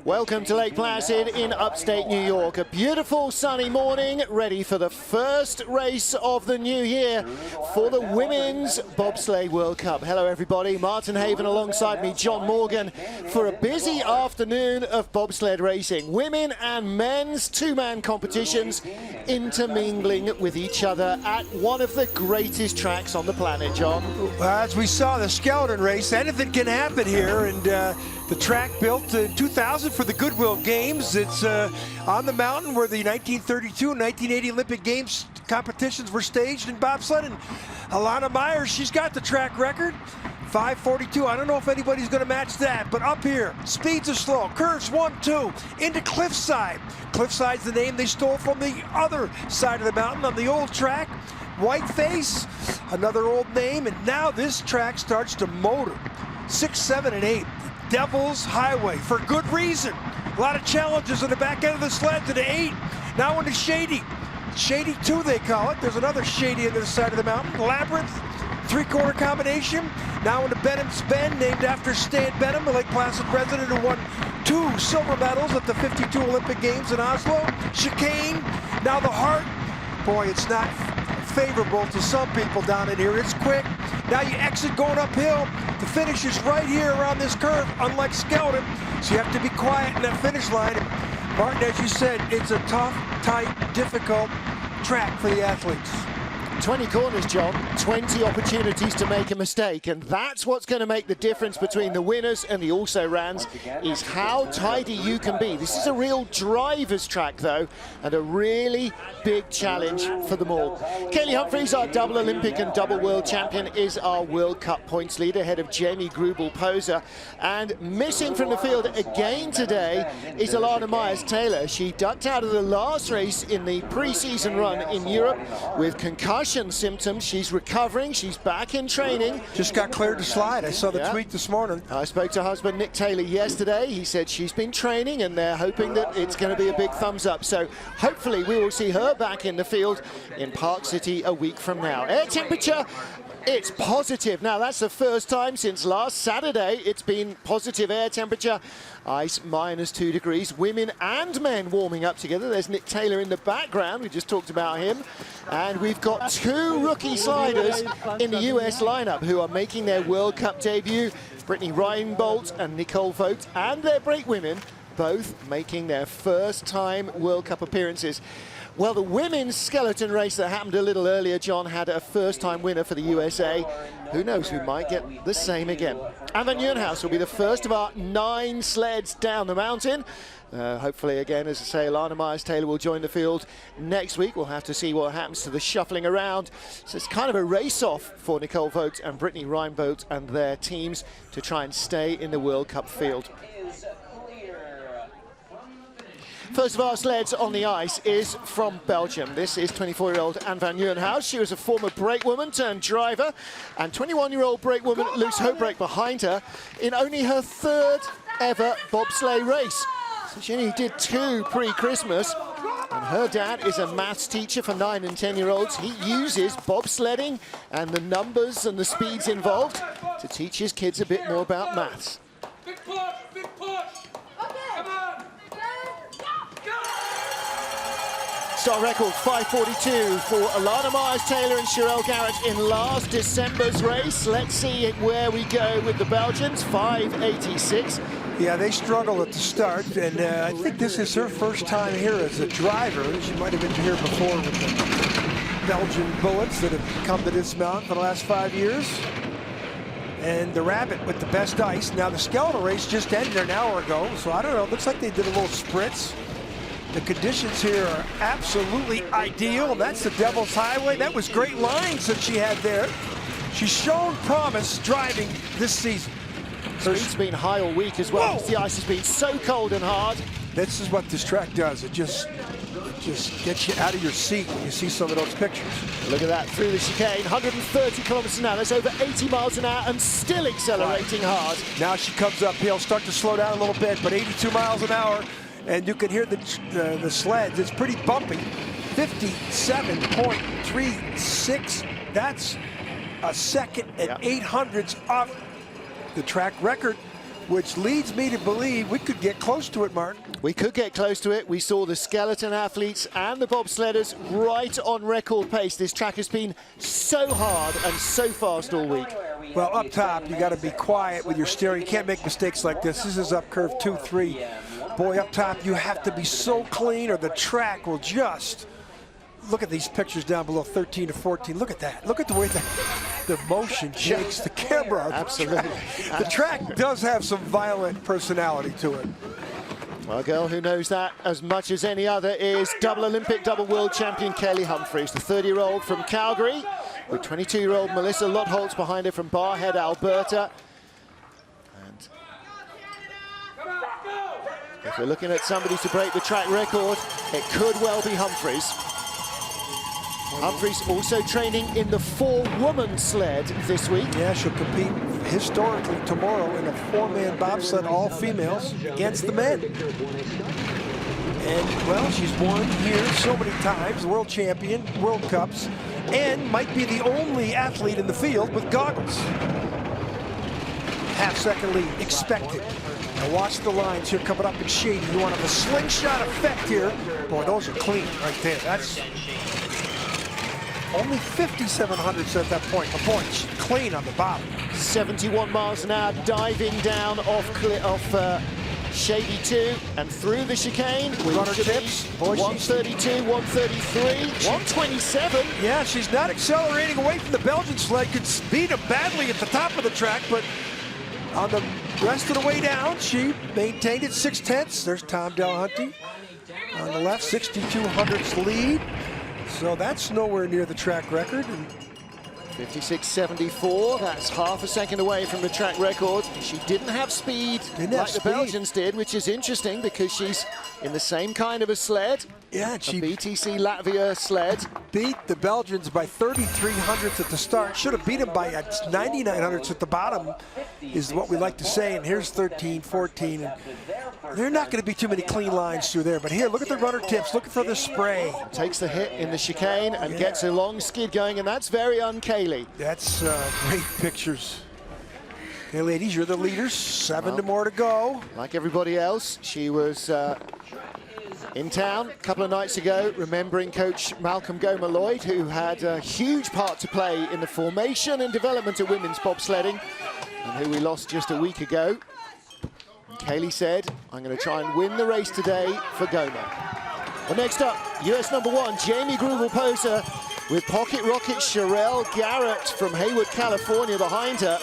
Welcome to Lake Placid in upstate New York. A beautiful sunny morning, ready for the first race of the new year for the Women's Bobsleigh World Cup. Hello everybody, Martin Haven alongside me, John Morgan, for a busy afternoon of bobsled racing. Women and men's two-man competitions intermingling with each other at one of the greatest tracks on the planet, John. As we saw the skeleton race, anything can happen here, and the track built in 2000 for the Goodwill Games. It's on the mountain where the 1932 and 1980 Olympic Games competitions were staged in bobsled. And Alana Myers, she's got the track record, 5:42. I don't know if anybody's going to match that, but up here, speeds are slow, curves 1-2 into Cliffside. Cliffside's the name they stole from the other side of the mountain on the old track. Whiteface, another old name, and now this track starts to motor. 6, 7, and 8. Devil's Highway, for good reason. A lot of challenges on the back end of the sled to the 8. Now into Shady. Shady 2, they call it. There's another Shady on the side of the mountain. Labyrinth, three-quarter combination. Now into Benham's Bend, named after Stan Benham, a Lake Placid resident who won 2 silver medals at the 52 Olympic Games in Oslo. Chicane, now the Heart. Boy, it's not favorable to some people down in here. It's quick. Now you exit going uphill. The finish is right here around this curve, unlike Skeleton. So you have to be quiet in that finish line. And Martin, as you said, it's a tough, tight, difficult track for the athletes. 20 corners, John, 20 opportunities to make a mistake, and that's what's going to make the difference between the winners and the also-rans, is how tidy you can be. This is a real driver's track, though, and a really big challenge for them all. Kaylee Humphries, our double Olympic and double world champion, is our World Cup points leader, ahead of Jamie Greubel-Poser. And missing from the field again today is Alana Myers-Taylor. She ducked out of the last race in the pre-season run in Europe with concussion symptoms. She's recovering. She's back in training. Just got cleared to slide. I saw the tweet this morning. I spoke to husband Nick Taylor yesterday. He said she's been training and they're hoping that it's going to be a big thumbs up. So hopefully we will see her back in the field in Park City a week from now. Air temperature, it's positive. Now that's the first time since last Saturday it's been positive air temperature. Ice -2 degrees. Women and men warming up together. There's Nick Taylor in the background. We just talked about him. And we've got 2 rookie sliders in the US lineup who are making their World Cup debut. Brittany Reinbold and Nicole Vogt, and their brake women, both making their first time World Cup appearances. Well, the women's skeleton race that happened a little earlier, John, had a first-time winner for the USA. Who knows, we might get the same again. And Van Nieuwenhuis will be the first of our 9 sleds down the mountain. Hopefully, again, as I say, Alana Myers-Taylor will join the field next week. We'll have to see what happens to the shuffling around. So it's kind of a race-off for Nicole Vogt and Brittany Reinbold and their teams to try and stay in the World Cup field. First of our sleds on the ice is from Belgium. This is 24-year-old Anne van Nieuwenhuis. She was a former brakewoman turned driver, and 21-year-old brakewoman Loes Hoopbrake behind her in only her 3rd ever bobsleigh race. So she only did 2 pre-Christmas, and her dad is a maths teacher for 9- and 10-year-olds. He uses bobsledding and the numbers and the speeds involved to teach his kids a bit more about maths. Big push, big push. Come on. Start record 5:42 for Alana Myers-Taylor and Sherelle Garrett in last December's race. Let's see where we go with the Belgians. 5:86. Yeah, they struggled at the start, and I think this is her first time here as a driver. She might have been here before with the Belgian Bullets that have come to this mountain for the last 5 years. And the Rabbit with the best ice. Now the skeletal race just ended an hour ago, so I don't know, it looks like they did a little spritz. The conditions here are absolutely ideal. That's the Devil's Highway. That was great lines that she had there. She's shown promise driving this season. Speed's been high all week as well. The ice has been so cold and hard. This is what this track does. It just gets you out of your seat when you see some of those pictures. Look at that, through the chicane, 130 kilometers an hour. That's over 80 miles an hour and still accelerating hard. Now she comes uphill, start to slow down a little bit, but 82 miles an hour. And you can hear the sleds. It's pretty bumpy. 57.36. That's a second and 800ths off the track record which leads me to believe we could get close to it, Martin. We could get close to it. We saw the skeleton athletes and the bobsledders right on record pace. This track has been so hard and so fast all week. Well, up top, you got to be quiet with your steering. You can't make mistakes like this. This is up curve 2, 3. Boy, up top, you have to be so clean or the track will just... Look at these pictures down below 13 to 14. Look at that. Look at the way the motion shakes the camera. Absolutely. The track does have some violent personality to it. Well, a girl who knows that as much as any other is double Olympic, double world champion Kelly Humphreys, the 30-year-old from Calgary, with 22-year-old Melissa Lotholtz behind her from Barhead, Alberta. And if we're looking at somebody to break the track record, it could well be Humphreys. Humphreys also training in the 4-woman sled this week. Yeah, she'll compete historically tomorrow in a 4-man bobsled, all females, against the men. And, well, she's won here so many times, world champion, World Cups, and might be the only athlete in the field with goggles. Half-second lead, expected. Now watch the lines here coming up in shady. You want to have a slingshot effect here. Boy, those are clean right there. That's... Only 5,700s at that point. The points clean on the bottom. 71 miles an hour diving down off Shady 2 and through the chicane. Runner tips. 132, 133, 127. Yeah, she's not accelerating away from the Belgian sled. Could beat him badly at the top of the track, but on the rest of the way down, she maintained it 6/10. There's Tom Delahunty on the left, 6,200s lead. So that's nowhere near the track record. 56.74, that's half a second away from the track record. She didn't have speed like the Belgians did, which is interesting because she's in the same kind of a sled. Yeah, she BTC Latvia sled. Beat the Belgians by 3,300ths at the start. Should have beat them by 9,900ths at the bottom, is what we like to say. And here's 13, 14. And there are not going to be too many clean lines through there. But here, look at the runner tips, looking for the spray. Takes the hit in the chicane and gets a long skid going, and that's very un-Kaylee. That's great pictures. Okay, ladies, you're the leaders. 7 more to go. Like everybody else, she was in town a couple of nights ago, remembering coach Malcolm Gomer-Lloyd, who had a huge part to play in the formation and development of women's bobsledding, and who we lost just a week ago. And Kaylee said, I'm going to try and win the race today for Gomer. Well, next up, US #1, Jamie Greubel-Poser, with pocket rocket Sherelle Garrett from Hayward, California behind her.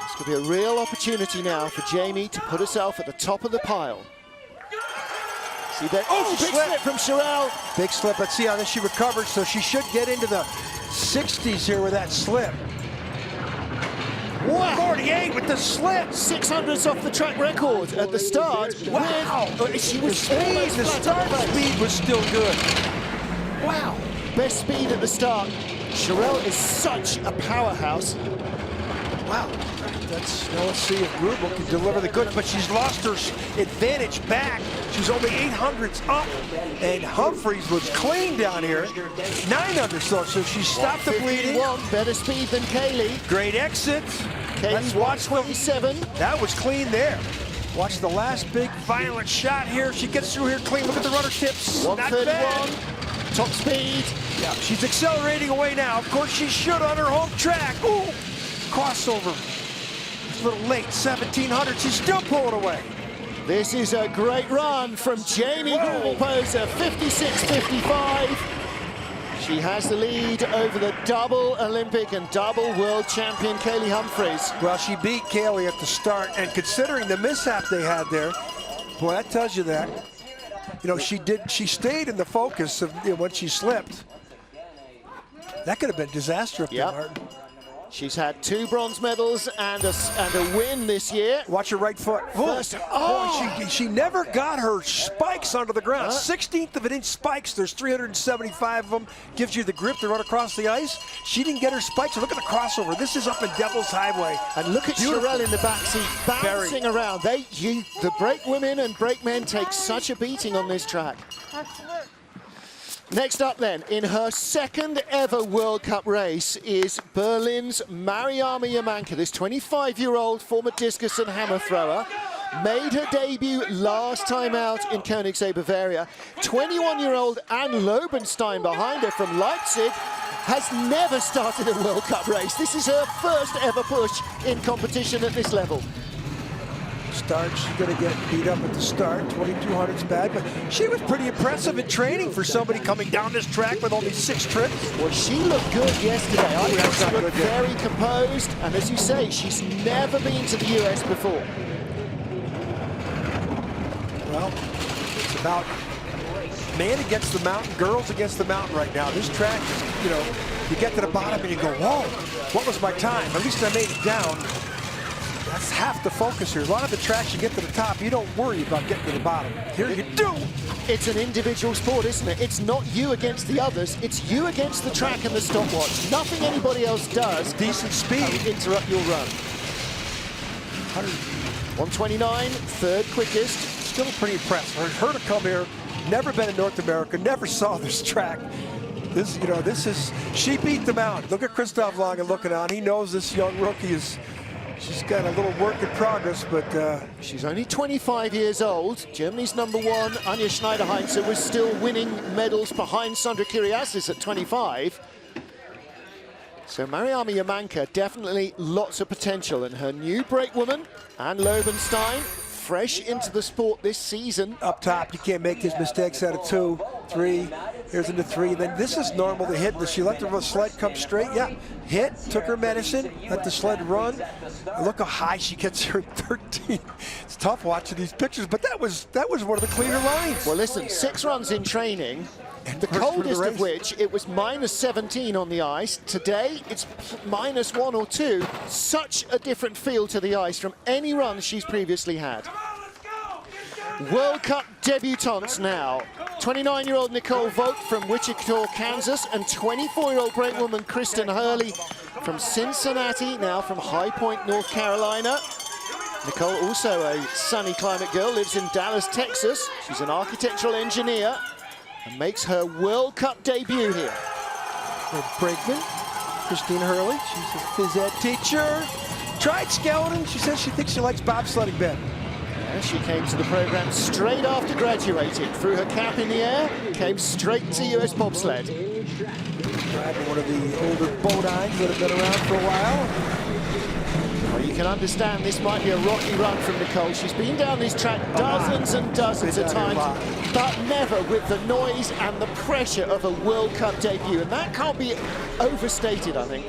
This could be a real opportunity now for Jamie to put herself at the top of the pile. See that? Oh, big slip from Sherelle. Big slip. Let's see how she recovers. So she should get into the 60s here with that slip. Wow. 48 with the slip. 600s off the track record at the start. Wow. She was the start speed was still good. Wow. Best speed at the start. Sherelle is such a powerhouse. Wow. Now let's see if Greubel can deliver the goods, but she's lost her advantage back. She's only 800s up, and Humphreys was clean down here. 900s though, so she stopped the bleeding. Better speed than Kaylee. Great exit. Kaylee's 127. That was clean there. Watch the last big violent shot here. She gets through here clean. Look at the runner tips. 131. Top speed. Yeah, she's accelerating away now. Of course she should on her home track. Ooh, crossover. A little late, 1,700. She's still pulling away. This is a great run from Jamie Greubel-Poser, 56.55. She has the lead over the double Olympic and double world champion Kaylee Humphreys. Well, she beat Kaylee at the start, and considering the mishap they had there, boy, that tells you that. You know, she stayed in the focus of when she slipped. That could have been disaster up there, Martin. She's had 2 bronze medals and a win this year. Watch her right foot. First, boy, she never got her spikes onto the ground. 1/16 of an inch spikes. There's 375 of them. Gives you the grip to run across the ice. She didn't get her spikes. Look at the crossover. This is up in Devil's Highway. And look at Sherelle in the backseat, bouncing around. The brake women and brake men take such a beating on this track. Next up then, in her second ever World Cup race is Berlin's Mariama Yamanka. This 25-year-old former discus and hammer thrower made her debut last time out in Koenigsegg, Bavaria. 21-year-old Anne Lobenstein behind her from Leipzig has never started a World Cup race. This is her first ever push in competition at this level. Start, she's going to get beat up at the start. 2200's bad, but she was pretty impressive in training for somebody coming down this track with only 6 trips. Well, she looked good yesterday. I thought she looked very composed, and as you say, she's never been to the US before. Well, it's about man against the mountain, girls against the mountain right now. This track is, you know, you get to the bottom and you go, whoa, what was my time? At least I made it down. That's half the focus here. A lot of the tracks you get to the top, you don't worry about getting to the bottom. Here you do. It's an individual sport, isn't it? It's not you against the others. It's you against the track and the stopwatch. Nothing anybody else does. Decent speed. Interrupt your run. 129, third quickest. Still pretty impressed. For her to come here, never been in North America, never saw this track. This, you know, this is, she beat them out. Look at Christoph Lange looking on. He knows this young rookie is, she's got a little work in progress, but she's only 25 years old. Germany's #1, Anja Schneiderheinze, was still winning medals behind Sandra Kyriasis at 25. So Mariama Yamanka, definitely lots of potential, and her new brakewoman, Anne Lobenstein, fresh into the sport this season. Up top, you can't make these mistakes out of 2, 3. Here's into 3. Then this is normal to hit. She let the sled come straight. Yeah, hit, took her medicine, let the sled run. And look how high she gets her 13. It's tough watching these pictures, but that was one of the cleaner lines. Well, listen, 6 runs in training. The coldest of which, it was -17 on the ice. Today, it's -1 or 2. Such a different feel to the ice from any run she's previously had. World Cup debutantes now. 29-year-old Nicole Vogt from Wichita, Kansas, and 24-year-old brakewoman Kristen Hurley from Cincinnati, now from High Point, North Carolina. Nicole, also a sunny climate girl, lives in Dallas, Texas. She's an architectural engineer and makes her World Cup debut here. Brakeman, Christine Hurley, she's a phys ed teacher. Tried skeleton, she says she thinks she likes bobsledding better. Yeah, she came to the program straight after graduating. Threw her cap in the air, came straight to US bobsled. Driving one of the older Bodines that have been around for a while. Well, you can understand this might be a rocky run from Nicole. She's been down this track dozens and dozens of times, but never with the noise and the pressure of a World Cup debut. And that can't be overstated, I think.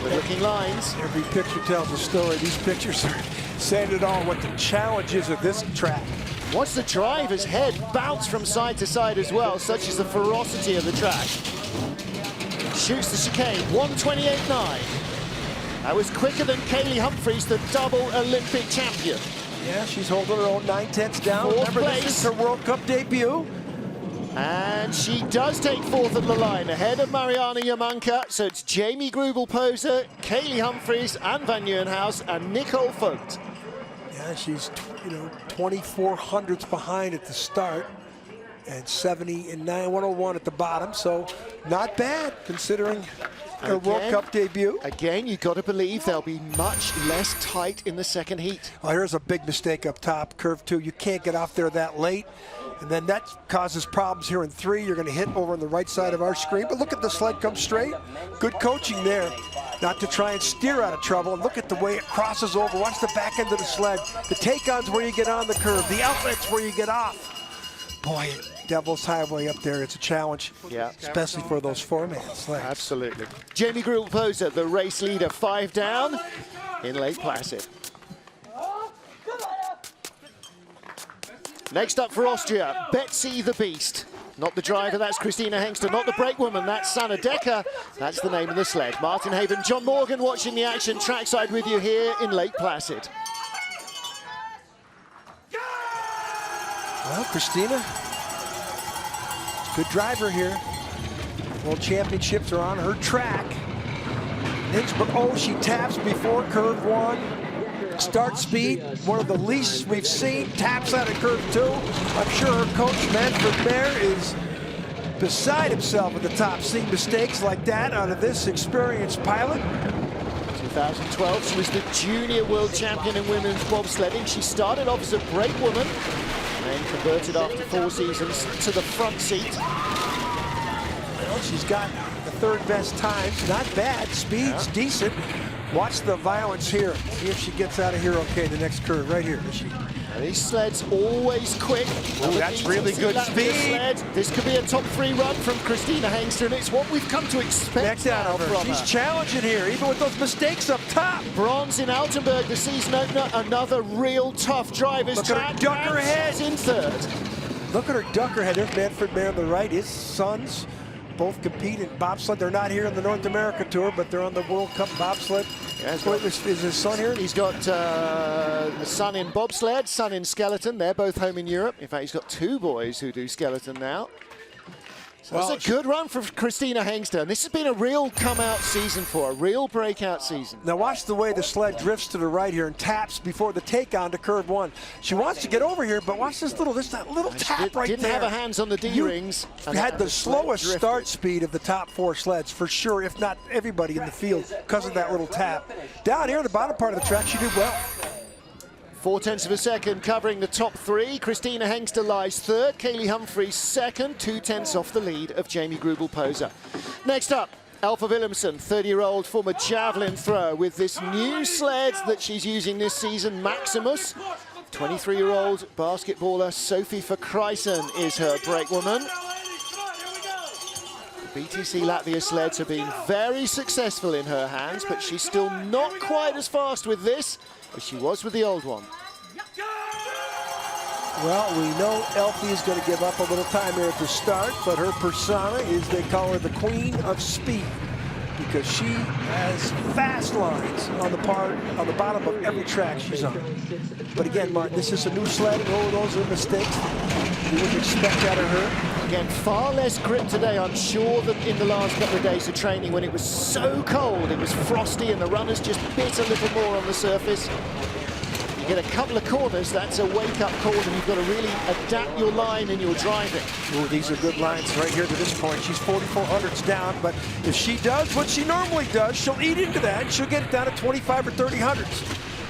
Good-looking lines. Every picture tells a story. These pictures are saying it all, what the challenge is of this track. Watch the driver's head bounce from side to side as well, such is the ferocity of the track. Shoots the chicane, 128.9. That was quicker than Kaylee Humphries, the double Olympic champion. Yeah, she's holding her own 9/10 down. Fourth Remember, place. this is her World Cup debut. And she does take 4th at the line, ahead of Mariama Yamanka. So it's Jamie Greubel-Poser, Kaylee Humphries, Anne van Nieuwenhuis, and Nicole Vogt. Yeah, she's 24 hundredths behind at the start, and 70 and 101 at the bottom. So not bad considering her World Cup debut. Again, you've got to believe they'll be much less tight in the second heat. Oh, here's a big mistake up top, curve 2. You can't get off there that late. And then that causes problems here in 3. You're going to hit over on the right side of our screen. But look at the sled come straight. Good coaching there, not to try and steer out of trouble. And look at the way it crosses over. Watch the back end of the sled. The take-ons where you get on the curve. The outlets where you get off. Boy, Devil's Highway up there, it's a challenge. Yeah. Especially for those 4-man sleds. Absolutely. Jamie Greubel-Poser, the race leader, 5 down in Lake Placid. Next up for Austria, Betsy the Beast. Not the driver, that's Christina Hengster. Not the brakewoman, that's Sanna Decker. That's the name of the sled. Martin Haven, John Morgan watching the action trackside with you here in Lake Placid. Well, Christina, good driver here. World Championships are on her track. But oh, she taps before curve 1. Start speed, one of the least we've seen. Taps out of curve 2. I'm sure her coach, Manfred Mayer, is beside himself at the top, seeing mistakes like that out of this experienced pilot. 2012, she was the junior world champion in women's bobsledding. She started off as a brakewoman, and then converted after 4 seasons to the front seat. Well, she's got the 3rd best times. Not bad. Speed's decent. Watch the violence here. See if she gets out of here okay, the next curve right here. Now these sleds always quick. Ooh, that's really good speed. Sled. This could be a top 3 run from Christina Hengster, and it's what we've come to expect now from her. She's challenging here, even with those mistakes up top. Bronze in Altenburg, the season opener. Another real tough driver's Look at her duck her head. In 3rd. Look at her duck her head. There's Manfred Mayer on the right. His sons both compete in bobsled. They're not here on the North America Tour, but they're on the World Cup bobsled. Yeah, is his son here? He's got a son in bobsled, son in skeleton. They're both home in Europe. In fact, he's got 2 boys who do skeleton now. So well, that's a good run for Christina Hengster. And this has been a real come-out season for her, a real breakout season. Now watch the way the sled drifts to the right here and taps before the take-on to curve 1. She wants to get over here, but watch this little tap right there. Didn't have her hands on the D-rings. Had the slowest start speed of the top 4 sleds, for sure, if not everybody in the field, because of that little tap. Down here in the bottom part of the track, she did well. 0.4 of a second covering the top 3. Christina Hengster lies 3rd. Kaylee Humphries 2nd. 0.2 off the lead of Jamie Greubel-Poser. Next up, Alpha Willemsen, 30-year-old former javelin thrower with this new sled that she's using this season, Maximus. 23-year-old basketballer Sophie Verkrijsen is her brakewoman. The BTC Latvia sleds have been very successful in her hands, but she's still not quite as fast with this as she was with the old one. Well, we know Elfie is going to give up a little time here at the start, but her persona is, they call her the Queen of Speed, because she has fast lines on the bottom of every track she's on. But again, Martin, this is a new sled, and all those are mistakes you wouldn't expect out of her. Again, far less grip today, I'm sure, than in the last couple of days of training when it was so cold, it was frosty, and the runners just bit a little more on the surface. You get a couple of corners, that's a wake-up call, and you've got to really adapt your line and your driving. Ooh, these are good lines right here to this point. She's 4400s down, but if she does what she normally does, she'll eat into that, and she'll get it down to 25 or 30 hundredths.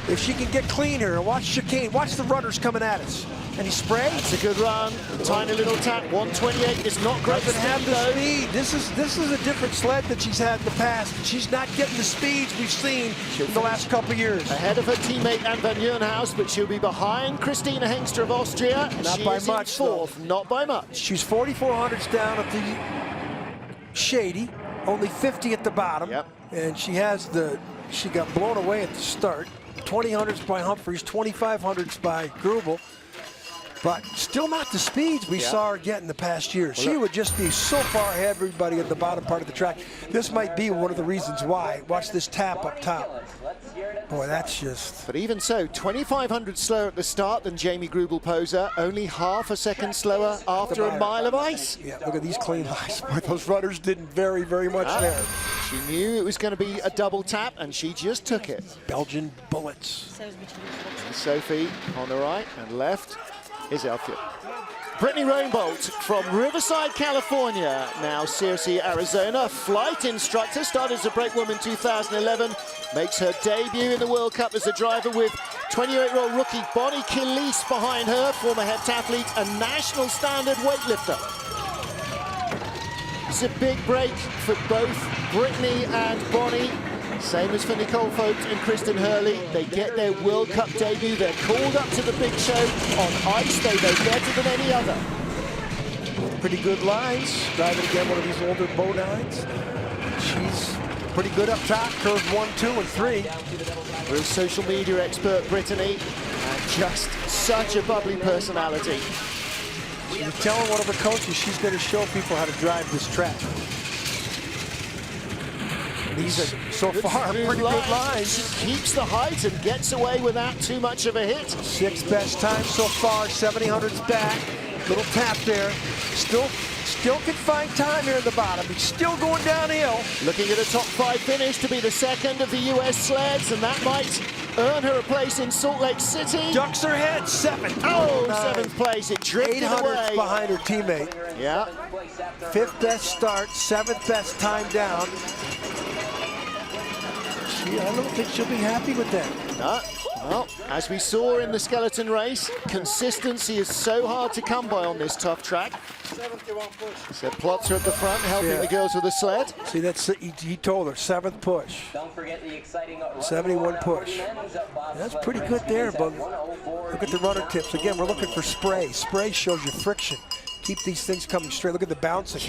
If she can get clean here, and watch chicane, watch the runners coming at us. Any spray? That's a good run. Tiny little tap. 128 is not great. Doesn't have the speed. This is a different sled that she's had in the past. She's not getting the speeds we've seen in the last couple of years. Ahead of her teammate Anne van Nieuwenhuis, but she'll be behind Christina Hengster of Austria. Not by much. 4th. Not by much. She's 4400s down at the shady, only 50 at the bottom, and she got blown away at the start. 2000s by Humphries, 2500s by Greubel. But still not the speeds we saw her get in the past year. She would just be so far ahead of everybody at the bottom part of the track. This might be one of the reasons why. Watch this tap up top. Boy, that's just... But even so, 2500 slower at the start than Jamie Greubel-Poser, only half a second slower after a mile of ice. Yeah, look at these clean lines. Boy, those runners didn't vary very much there. She knew it was going to be a double tap, and she just took it. Belgian bullets. And Sophie on the right and left is Elfie. Brittany Roenbolt from Riverside, California, now Searcy, Arizona. Flight instructor, started as a brakewoman in 2011, makes her debut in the World Cup as a driver with 28-year-old rookie Bonnie Killis behind her, former heptathlete and national standard weightlifter. It's a big break for both Brittany and Bonnie. Same as for Nicole Vogt and Kristen Hurley. They get their World Cup debut. They're called up to the big show on ice. They know better than any other. Pretty good lines. Driving again one of these older bow lines. She's pretty good up top. Curve 1, 2, and 3. Real social media expert, Brittany. And just such a bubbly personality. She was telling one of her coaches she's going to show people how to drive this track. These are, so far, pretty good lines. She keeps the height and gets away without too much of a hit. 6th best time so far, 70/100s back. Little tap there. Still can find time here in the bottom. He's still going downhill. Looking at a top 5 finish to be the second of the US sleds, and that might earn her a place in Salt Lake City. Ducks her head, 7th. Oh, 7th place. It drifted 800 away. behind her teammate. Yeah. 5th best start, 7th best time down. I don't think she'll be happy with that. No. Well, as we saw in the skeleton race, consistency is so hard to come by on this tough track. So Plotzer at the front, helping the girls with the sled. See, that's he told her, 7th push. Don't forget the exciting 71 push. That's pretty good there, but look at the runner tips. Again, we're looking for spray. Spray shows you friction. Keep these things coming straight. Look at the bouncing.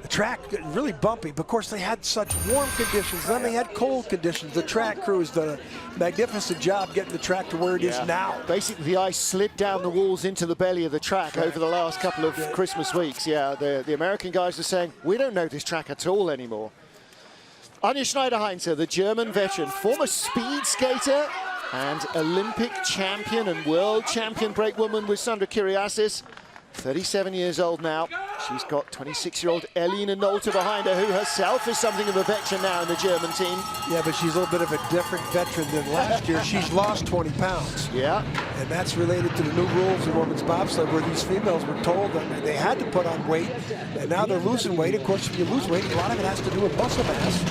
The track really bumpy, but of course they had such warm conditions. Then they had cold conditions. The track crew has done a magnificent job getting the track to where it is now. Basically, the ice slid down the walls into the belly of the track over the last couple of Christmas weeks. Yeah, the American guys are saying, we don't know this track at all anymore. Anja Schneider-Heinze, the German veteran, former speed skater and Olympic champion and world champion brakewoman with Sandra Kyriasis. 37 years old now. She's got 26-year-old Elina Nolte behind her, who herself is something of a veteran now in the German team. Yeah, but she's a little bit of a different veteran than last year. She's lost 20 pounds. Yeah. And that's related to the new rules in women's bobsled, where these females were told that they had to put on weight, and now they're losing weight. Of course, if you lose weight, a lot of it has to do with muscle mass.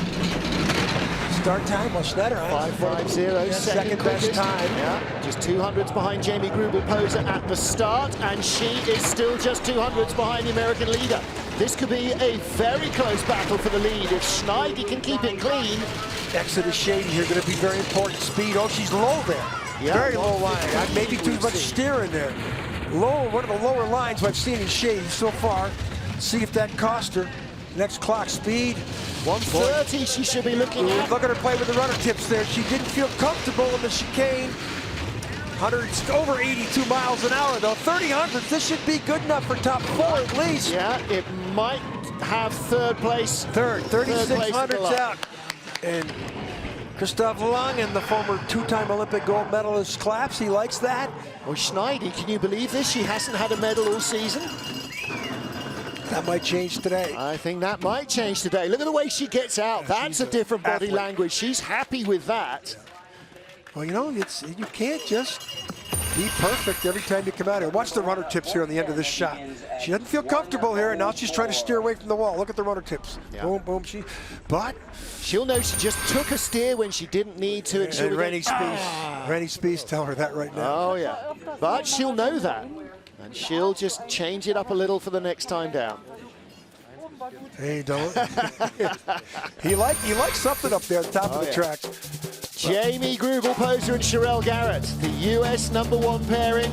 Start time, well, Schneider-Heinze 5:50, second best quickest. time. Yeah, just 200s behind Jamie Greubel-Poser at the start, and she is still just 200s behind the American leader. This could be a very close battle for the lead if Schneidi can keep it clean. Exit is shady here, going to be very important. Speed, oh, she's low there. Yeah, very low line. Maybe too much steer in there. Low, one of the lower lines I've seen in shady so far. See if that cost her. Next clock speed. 130 she should be looking at. Look at her play with the runner tips there. She didn't feel comfortable in the chicane. Over 82 miles an hour though. 30 this should be good enough for top 4 at least. Yeah, it might have third place. Third, 3600s out. And Christoph Langen, the former 2-time Olympic gold medalist, claps. He likes that. Well, Schneidi, can you believe this? She hasn't had a medal all season. That might change today. I think that might change today. Look at the way she gets out. That's a different body language. She's happy with that. Well, you know, you can't just be perfect every time you come out here. Watch the runner tips here on the end of this shot. She doesn't feel comfortable here, and now she's trying to steer away from the wall. Look at the runner tips. Yeah. Boom, boom. But she'll know she just took a steer when she didn't need to. And Rennie Spies tell her that right now. Oh, yeah. But she'll know that. And she'll just change it up a little for the next time down. Hey, don't. he likes something up there at the top of the track. Jamie Greubel-Poser and Sherelle Garrett, the US #1 pairing.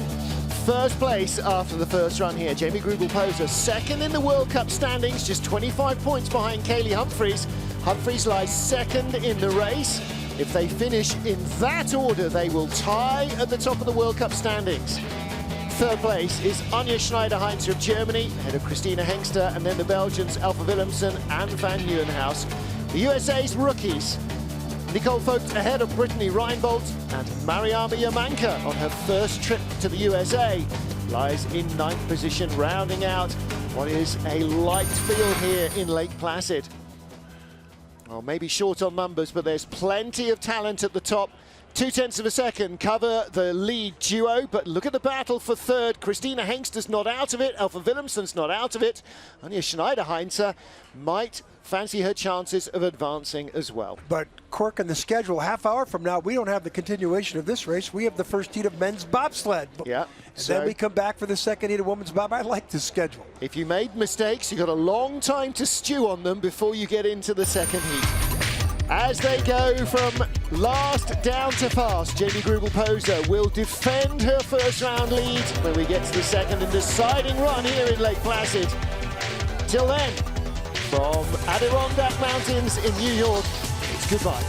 First place after the first run here. Jamie Greubel-Poser, second in the World Cup standings, just 25 points behind Kaylee Humphries. Humphries lies second in the race. If they finish in that order, they will tie at the top of the World Cup standings. Third place is Anja Schneider-Heinze of Germany, ahead of Christina Hengster, and then the Belgians Alpha Willemsen and Van Nieuwenhuis. The USA's rookies, Nicole Vogt ahead of Brittany Reinbold, and Mariama Yamanka on her first trip to the USA lies in 9th position, rounding out what is a light field here in Lake Placid. Well, maybe short on numbers, but there's plenty of talent at the top. 0.2 of a second cover the lead duo, but look at the battle for third. Christina Hengster's not out of it. Alpha Willemsen's not out of it. Anja Schneider-Heinze might fancy her chances of advancing as well. But quirk in the schedule, half hour from now, we don't have the continuation of this race. We have the first heat of men's bobsled. Yeah. And then we come back for the second heat of women's bob. I like this schedule. If you made mistakes, you've got a long time to stew on them before you get into the second heat. As they go from last down to fast, Jamie Greubel-Poser will defend her first round lead when we get to the second and deciding run here in Lake Placid. Till then, from Adirondack Mountains in New York, it's goodbye.